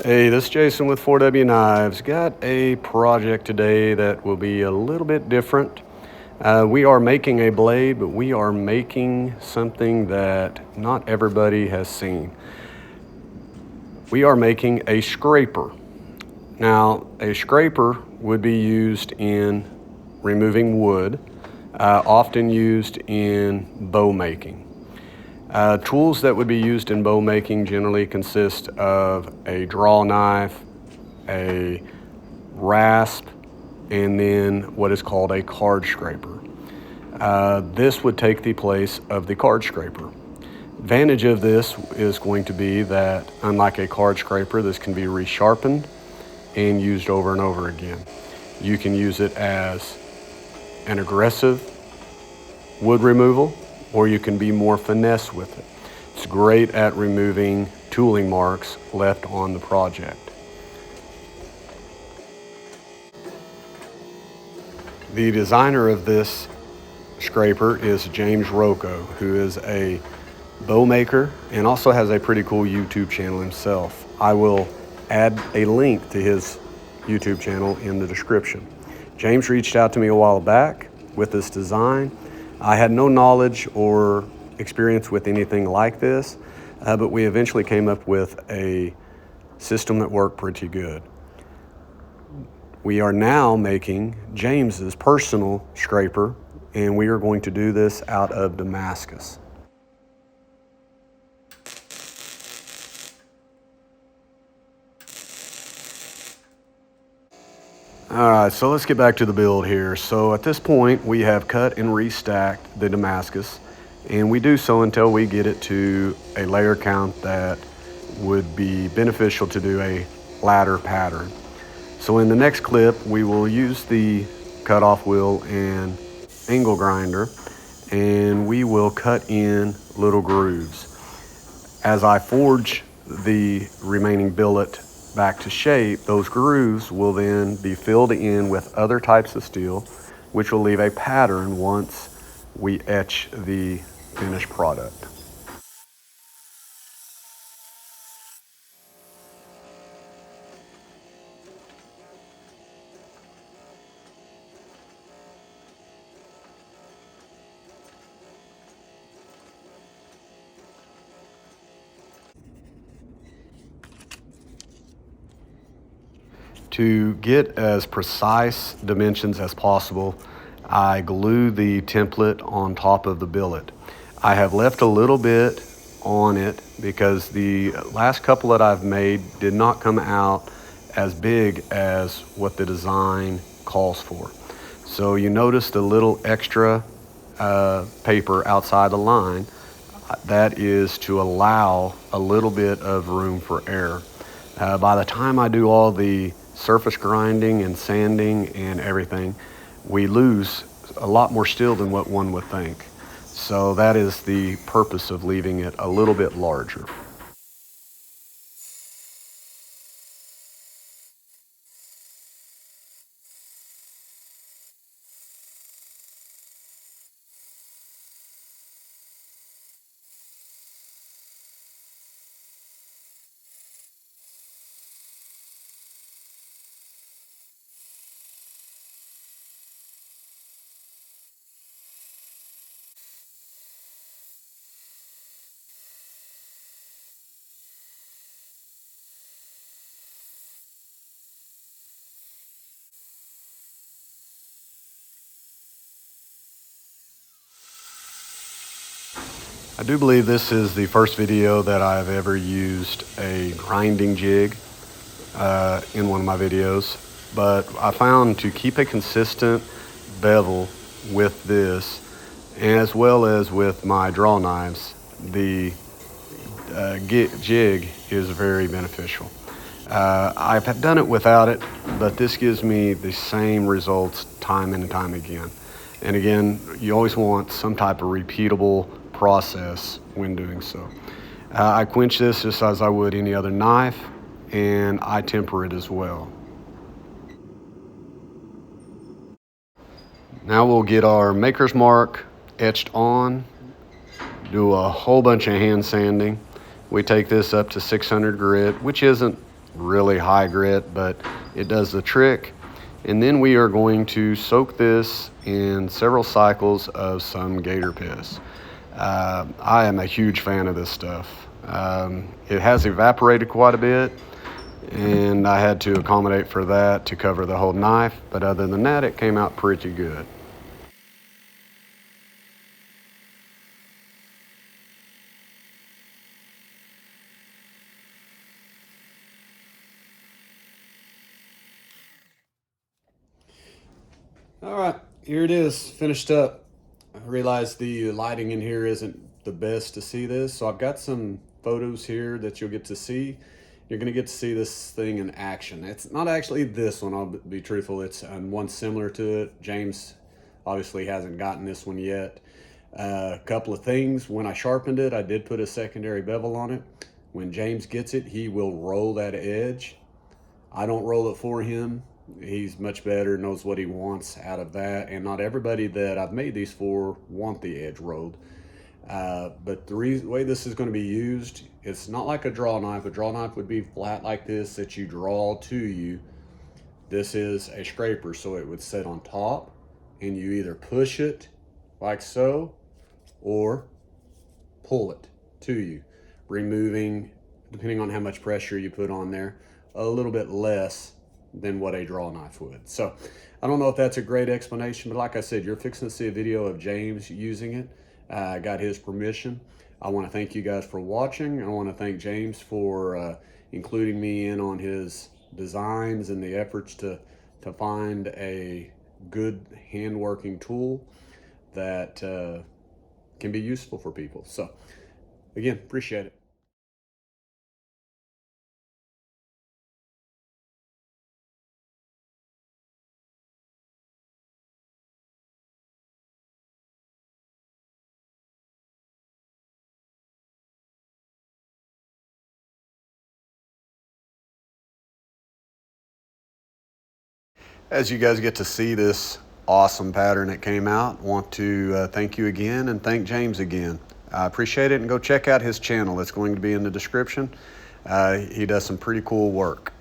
Hey, this is Jason with 4W Knives. Got a project today that will be a little bit different. We are making a blade, but we are making something that not everybody has seen. We are making a scraper. Now, a scraper would be used in removing wood, often used in bow making. Tools that would be used in bow making generally consist of a draw knife, a rasp, and then what is called a card scraper. This would take the place of the card scraper. Advantage of this is going to be that, unlike a card scraper, this can be resharpened and used over and over again. You can use it as an aggressive wood removal, or you can be more finesse with it. It's great at removing tooling marks left on the project. The designer of this scraper is James Rocco, who is a bow maker and also has a pretty cool YouTube channel himself. I will add a link to his YouTube channel in the description. James reached out to me a while back with this design. I had no knowledge or experience with anything like this, but we eventually came up with a system that worked pretty good. We are now making James's personal scraper, and we are going to do this out of Damascus. All right, so let's get back to the build here. So at this point, we have cut and restacked the Damascus, and we do so until we get it to a layer count that would be beneficial to do a ladder pattern. So in the next clip, we will use the cutoff wheel and angle grinder, and we will cut in little grooves. As I forge the remaining billet back to shape, those grooves will then be filled in with other types of steel, which will leave a pattern once we etch the finished product. To get as precise dimensions as possible, I glue the template on top of the billet. I have left a little bit on it because the last couple that I've made did not come out as big as what the design calls for. So you notice the little extra paper outside the line. That is to allow a little bit of room for error. By the time I do all the surface grinding and sanding and everything, we lose a lot more steel than what one would think. So that is the purpose of leaving it a little bit larger. I do believe this is the first video that I've ever used a grinding jig in one of my videos, but I found to keep a consistent bevel with this, as well as with my draw knives, the jig is very beneficial. I've done it without it, but this gives me the same results time and time again. And again, you always want some type of repeatable process when doing so. I quench this just as I would any other knife, and I temper it as well. Now we'll get our maker's mark etched on, do a whole bunch of hand sanding. We take this up to 600 grit, which isn't really high grit, but it does the trick. And then we are going to soak this in several cycles of some gator piss. I am a huge fan of this stuff. It has evaporated quite a bit, and I had to accommodate for that to cover the whole knife, but other than that, it came out pretty good. All right, here it is, finished up. I realize the lighting in here isn't the best to see this, so I've got some photos here that you'll get to see. You're going to get to see this thing in action. It's not actually this one, I'll be truthful. It's one similar to it. James obviously hasn't gotten this one yet. A couple of things. When I sharpened it, I did put a secondary bevel on it. When James gets it, he will roll that edge. I don't roll it for him. He's much better, knows what he wants out of that. And not everybody that I've made these for want the edge rolled. But the way this is going to be used, it's not like a draw knife. A draw knife would be flat like this that you draw to you. This is a scraper, so it would sit on top, and you either push it like so or pull it to you, removing, depending on how much pressure you put on there, a little bit less than what a draw knife would. So I don't know if that's a great explanation, but like I said, you're fixing to see a video of James using it. I got his permission. I want to thank you guys for watching. I want to thank James for including me in on his designs and the efforts to find a good hand working tool that can be useful for people. So again, appreciate it. As you guys get to see this awesome pattern that came out, want to thank you again and thank James again. I appreciate it, and go check out his channel. It's going to be in the description. He does some pretty cool work.